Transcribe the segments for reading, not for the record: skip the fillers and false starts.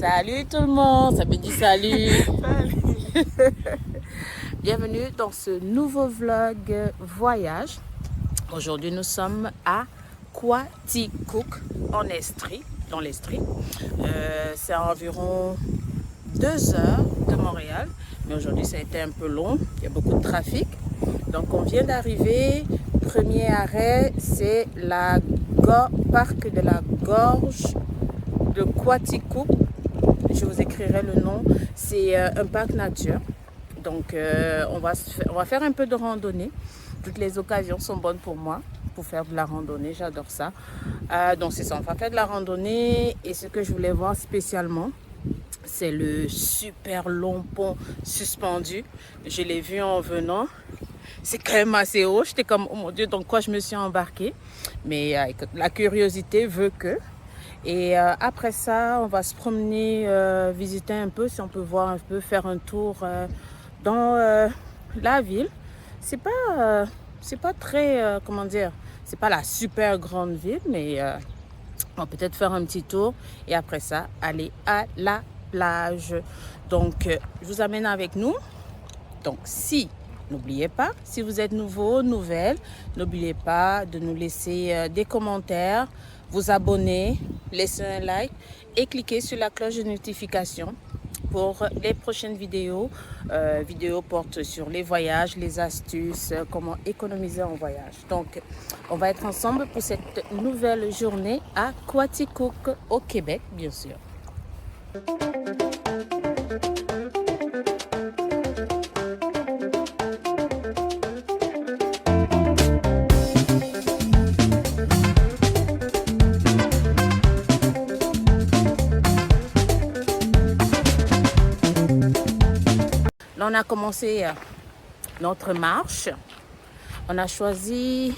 Salut tout le monde, ça me dit salut. Salut. Bienvenue dans ce nouveau vlog voyage. Aujourd'hui nous sommes à Quaticook en Estrie, dans l'Estrie. C'est à environ 2 heures de Montréal, mais aujourd'hui ça a été un peu long, il y a beaucoup de trafic. Donc on vient d'arriver, premier arrêt c'est la parc de la gorge de Quaticook. Je vous écrirai le nom, c'est un parc nature. Donc on va faire un peu de randonnée. Toutes les occasions sont bonnes pour moi pour faire de la randonnée, j'adore ça. Donc c'est ça, on va faire de la randonnée. Et ce que je voulais voir spécialement, c'est le super long pont suspendu. Je l'ai vu en venant. C'est quand même assez haut. J'étais comme, oh mon Dieu, dans quoi je me suis embarquée. Mais écoute, la curiosité veut que. Et après ça, on va se promener, visiter un peu, si on peut voir un peu, faire un tour dans la ville. C'est pas très, comment dire, c'est pas la super grande ville, mais on va peut-être faire un petit tour et après ça, aller à la plage. Donc, je vous amène avec nous. Donc, n'oubliez pas, si vous êtes nouveau, nouvelle, n'oubliez pas de nous laisser des commentaires, vous abonner, laisser un like et cliquer sur la cloche de notification pour les prochaines vidéos. Vidéos portent sur les voyages, les astuces, comment économiser en voyage. Donc, on va être ensemble pour cette nouvelle journée à Quaticook, au Québec, bien sûr. Là, on a commencé notre marche. On a choisi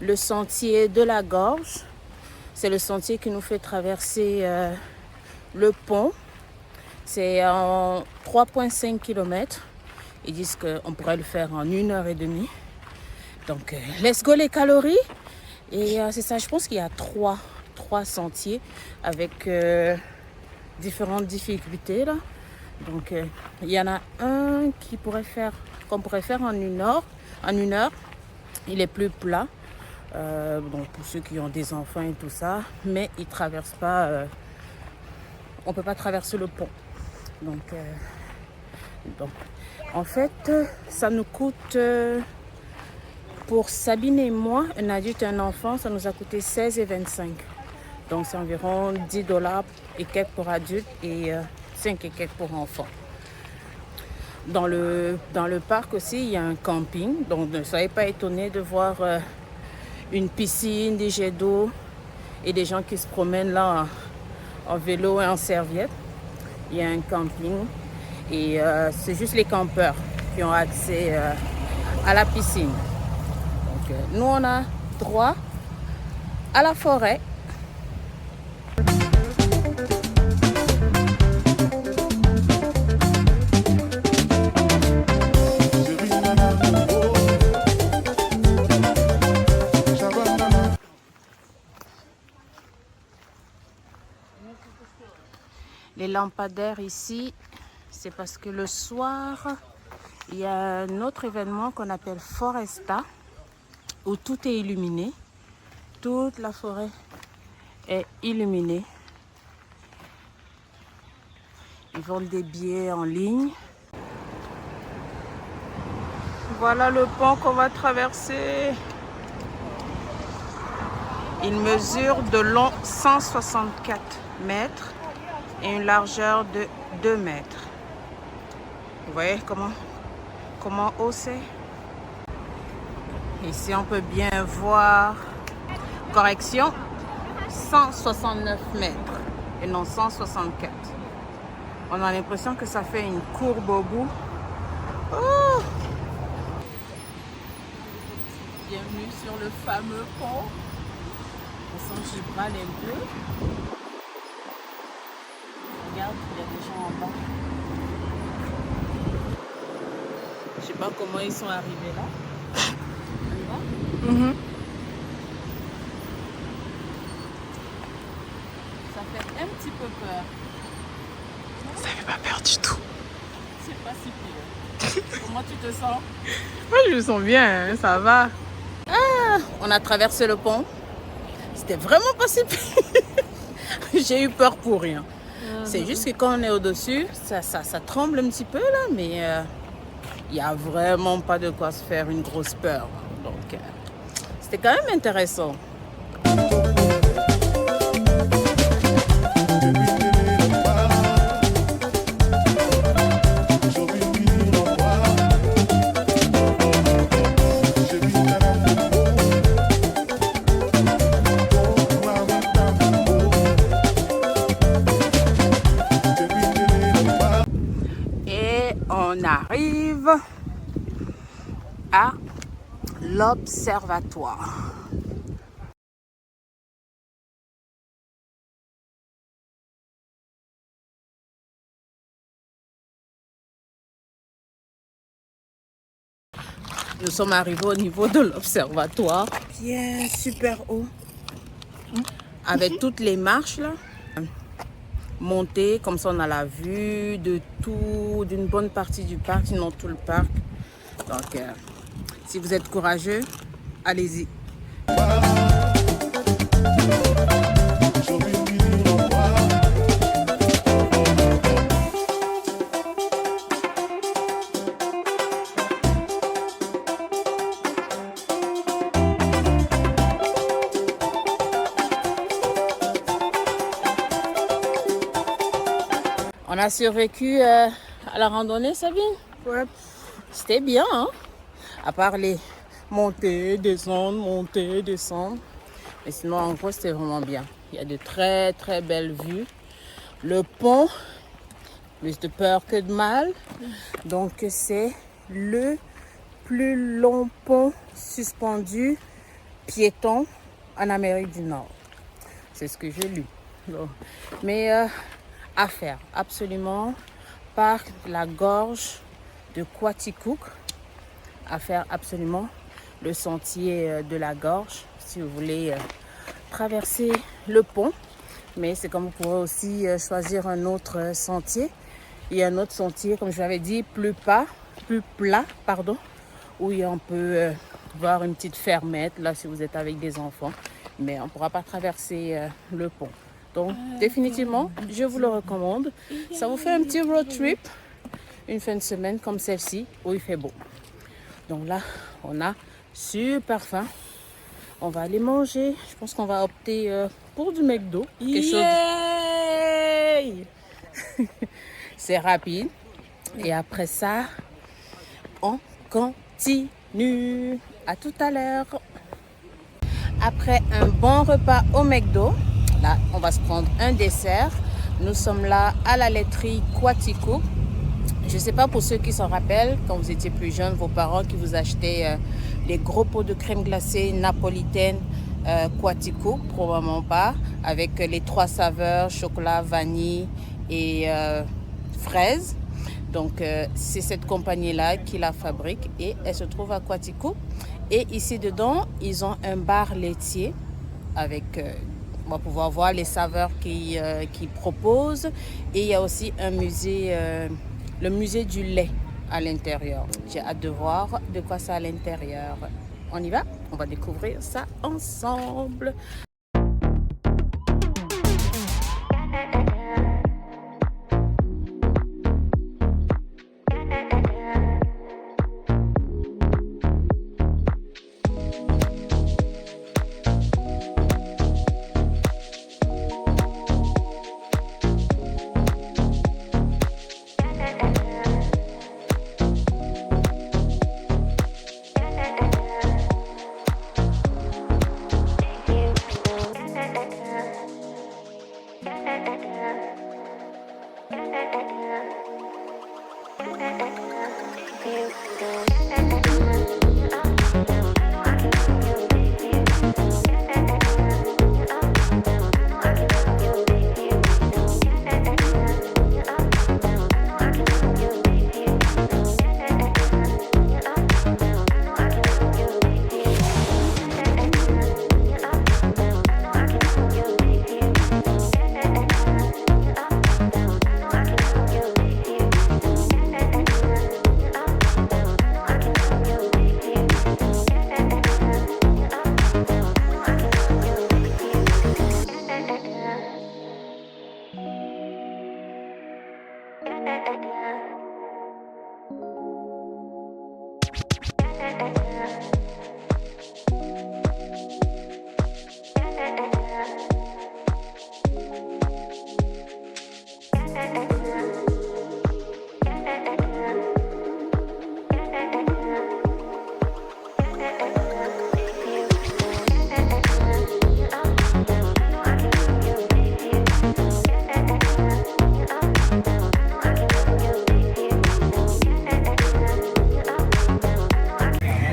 le sentier de la gorge. C'est le sentier qui nous fait traverser le pont. C'est en 3,5 km. Ils disent qu'on pourrait le faire en 1h30. Donc, let's go les calories. Et c'est ça, je pense qu'il y a trois sentiers avec différentes difficultés là. Donc, il y en a un qu'on pourrait faire en 1 heure. En 1 heure, il est plus plat. Donc, pour ceux qui ont des enfants et tout ça, mais il traverse pas. On peut pas traverser le pont. Donc, en fait, ça nous coûte pour Sabine et moi, un adulte et un enfant, ça nous a coûté 16,25. Donc, c'est environ $10 et quelques pour adultes et 5 et quelques pour enfants. Dans le parc aussi, il y a un camping. Donc, ne soyez pas étonnés de voir une piscine, des jets d'eau et des gens qui se promènent là en vélo et en serviette. Il y a un camping et c'est juste les campeurs qui ont accès à la piscine. Donc, nous, on a droit à la forêt. Les lampadaires ici, c'est parce que le soir, il y a un autre événement qu'on appelle Foresta, où tout est illuminé. Toute la forêt est illuminée. Ils vendent des billets en ligne. Voilà le pont qu'on va traverser. Il mesure de long 164 mètres et une largeur de 2 mètres. Vous voyez comment haut c'est? Ici on peut bien voir, correction, 169 mètres et non 164. On a l'impression que ça fait une courbe au bout. Oh! Bienvenue sur le fameux pont. On sent Gibraltar un peu. Regarde, il y a des gens en bas. Je sais pas comment ils sont arrivés là. Ça fait un petit peu peur. du tout. C'est pas si pire. Comment tu te sens? Moi, je me sens bien, hein, ça va. On a traversé le pont. C'était vraiment pas si pire. J'ai eu peur pour rien. C'est juste que quand on est au-dessus, ça tremble un petit peu là, mais il n'y a vraiment pas de quoi se faire une grosse peur. Donc, c'était quand même intéressant. On arrive à l'observatoire. Nous sommes arrivés au niveau de l'observatoire. Bien, super haut. Avec toutes les marches là. Monter, comme ça on a la vue de tout, d'une bonne partie du parc, sinon tout le parc. Donc, si vous êtes courageux, allez-y. On a survécu à la randonnée, Sabine? Ouais. C'était bien, hein? À part les montées, descendre. Mais sinon, en gros, c'était vraiment bien. Il y a de très, très belles vues. Le pont, plus de peur que de mal. Donc, c'est le plus long pont suspendu piéton en Amérique du Nord. C'est ce que j'ai lu. Donc, mais à faire, absolument, par la gorge de Quaticook, à faire absolument le sentier de la gorge si vous voulez traverser le pont. Mais c'est comme vous pourrez aussi choisir un autre sentier. Il y a un autre sentier, comme je l'avais dit, plus plat, où on peut voir une petite fermette là si vous êtes avec des enfants. Mais on ne pourra pas traverser le pont. Donc, définitivement, je vous le recommande. Ça vous fait un petit road trip, une fin de semaine comme celle-ci, où il fait beau. Donc là, on a super faim. On va aller manger. Je pense qu'on va opter pour du McDo. C'est rapide. Et après ça, on continue. À tout à l'heure. Après un bon repas au McDo, là, on va se prendre un dessert. Nous sommes là à la laiterie Quaticook. Je ne sais pas pour ceux qui s'en rappellent, quand vous étiez plus jeune, vos parents qui vous achetaient les gros pots de crème glacée napolitaine Quaticook, probablement pas, avec les 3 saveurs, chocolat, vanille et fraise. Donc, c'est cette compagnie-là qui la fabrique et elle se trouve à Quaticook. Et ici dedans, ils ont un bar laitier avec... on va pouvoir voir les saveurs qu'ils proposent. Et il y a aussi un musée, le musée du lait à l'intérieur. J'ai hâte de voir de quoi ça à l'intérieur. On y va? On va découvrir ça ensemble.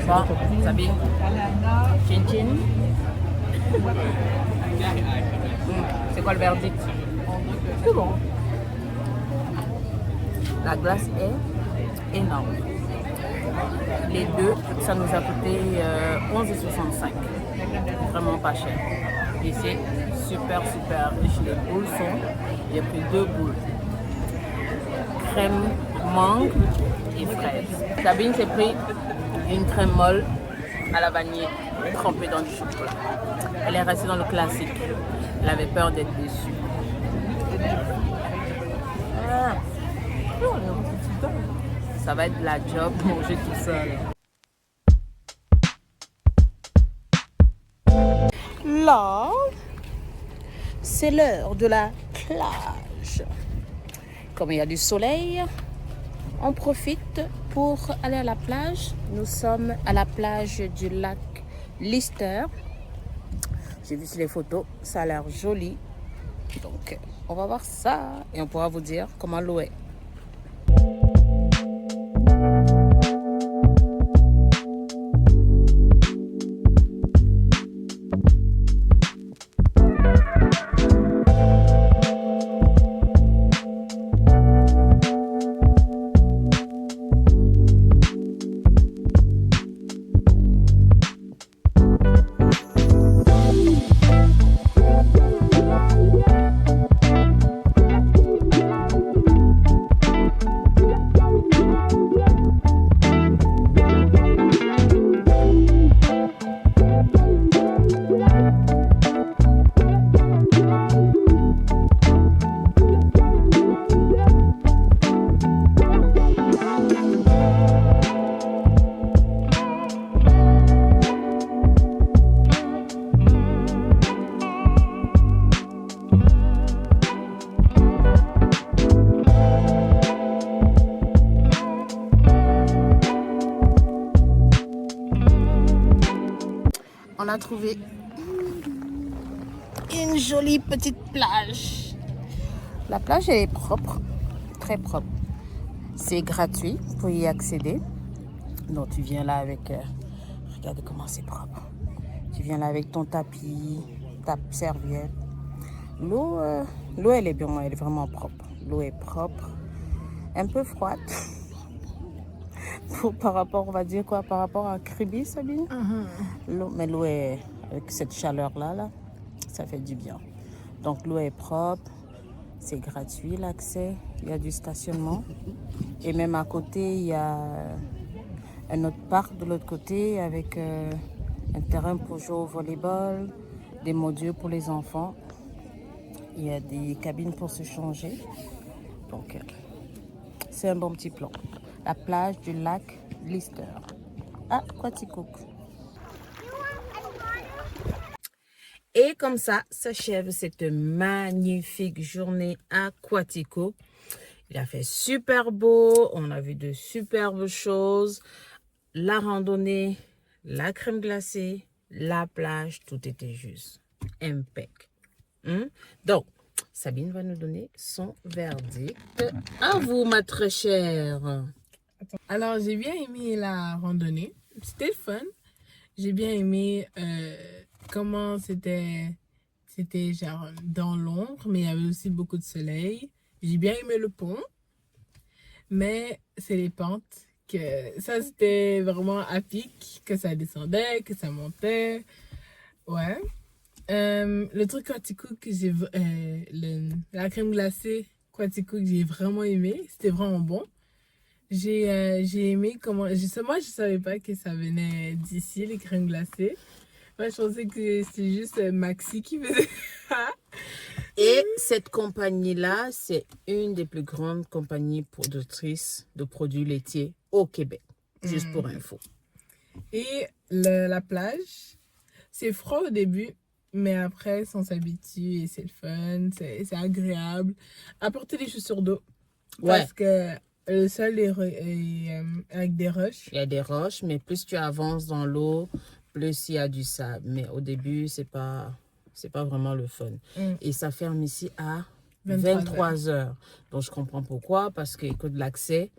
Bon, Sabine, chin chin. C'est quoi le verdict? C'est bon. La glace est énorme. Les deux, ça nous a coûté 11,65. Vraiment pas cher. Et c'est super riche. Les boules sont, j'ai pris 2 boules. Crème mangue et fraise. Sabine s'est pris une crème molle à la vanille trempée dans du chocolat. Elle est restée dans le classique. Elle avait peur d'être déçue. Ah. Ça va être de la job manger tout seul. Là, c'est l'heure de la plage. Comme il y a du soleil, on profite pour aller à la plage. Nous sommes à la plage du lac Lister. J'ai vu sur les photos, ça a l'air joli. Donc, on va voir ça et on pourra vous dire comment l'eau est. On a trouvé une jolie petite plage. La plage elle est propre, très propre. C'est gratuit pour y accéder. Donc tu viens là avec, regardez comment c'est propre. Tu viens là avec ton tapis, ta serviette. L'eau elle est bien, elle est vraiment propre. L'eau est propre, un peu froide. Par rapport, on va dire quoi, par rapport à Kribi, Sabine. Mais l'eau est, avec cette chaleur-là, là, ça fait du bien. Donc l'eau est propre, c'est gratuit l'accès, il y a du stationnement. Et même à côté, il y a un autre parc de l'autre côté avec un terrain pour jouer au volleyball, des modules pour les enfants. Il y a des cabines pour se changer. Donc c'est un bon petit plan. La plage du lac Lister à Quaticook. Et comme ça s'achève cette magnifique journée à Quaticook. Il a fait super beau, on a vu de superbes choses. La randonnée, la crème glacée, la plage, tout était juste impeccable. Donc, Sabine va nous donner son verdict. À vous, ma très chère. Alors, j'ai bien aimé la randonnée. C'était fun. J'ai bien aimé comment c'était genre dans l'ombre, mais il y avait aussi beaucoup de soleil. J'ai bien aimé le pont, mais c'est les pentes que ça c'était vraiment à pic, que ça descendait, que ça montait. Ouais. Le truc Quaticook que la crème glacée Quaticook, j'ai vraiment aimé. C'était vraiment bon. J'ai aimé comment... moi, je savais pas que ça venait d'ici, les crèmes glacées. Moi, je pensais que c'était juste Maxi qui faisait ça. Et cette compagnie-là, c'est une des plus grandes compagnies productrices de produits laitiers au Québec. Juste pour info. Et la plage, c'est froid au début, mais après, on s'habitue et c'est le fun, c'est agréable. Apporter des chaussures d'eau. Ouais. Parce que le sol est, avec des roches. Il y a des roches, mais plus tu avances dans l'eau, plus il y a du sable. Mais au début, c'est pas vraiment le fun. Et ça ferme ici à 23 heures. Donc, je comprends pourquoi. Parce que, écoute, l'accès,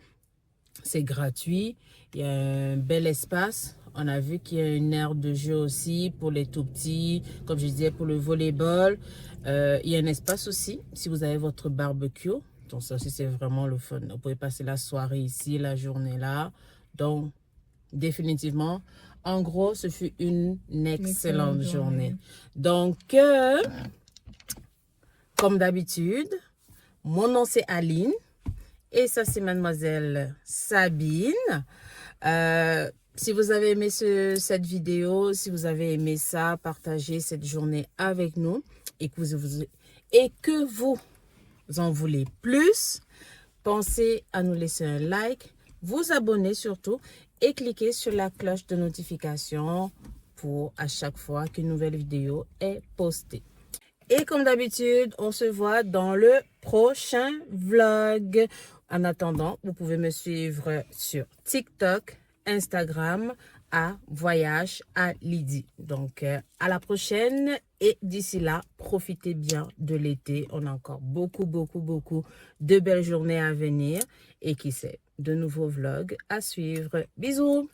c'est gratuit. Il y a un bel espace. On a vu qu'il y a une aire de jeu aussi pour les tout petits. Comme je disais, pour le volleyball. Il y a un espace aussi, si vous avez votre barbecue. Donc, ça aussi, c'est vraiment le fun. Vous pouvez passer la soirée ici, la journée là. Donc, définitivement, en gros, ce fut une excellente journée. Donc, comme d'habitude, mon nom c'est Aline et ça c'est mademoiselle Sabine. Si vous avez aimé cette vidéo, si vous avez aimé ça, partagez cette journée avec nous et que vous en voulez plus, pensez à nous laisser un like, vous abonner surtout et cliquez sur la cloche de notification pour à chaque fois qu'une nouvelle vidéo est postée. Et comme d'habitude, on se voit dans le prochain vlog. En attendant, vous pouvez me suivre sur TikTok, Instagram à Voyage à Lydie. Donc, à la prochaine et d'ici là, profitez bien de l'été. On a encore beaucoup de belles journées à venir et qui sait, de nouveaux vlogs à suivre. Bisous!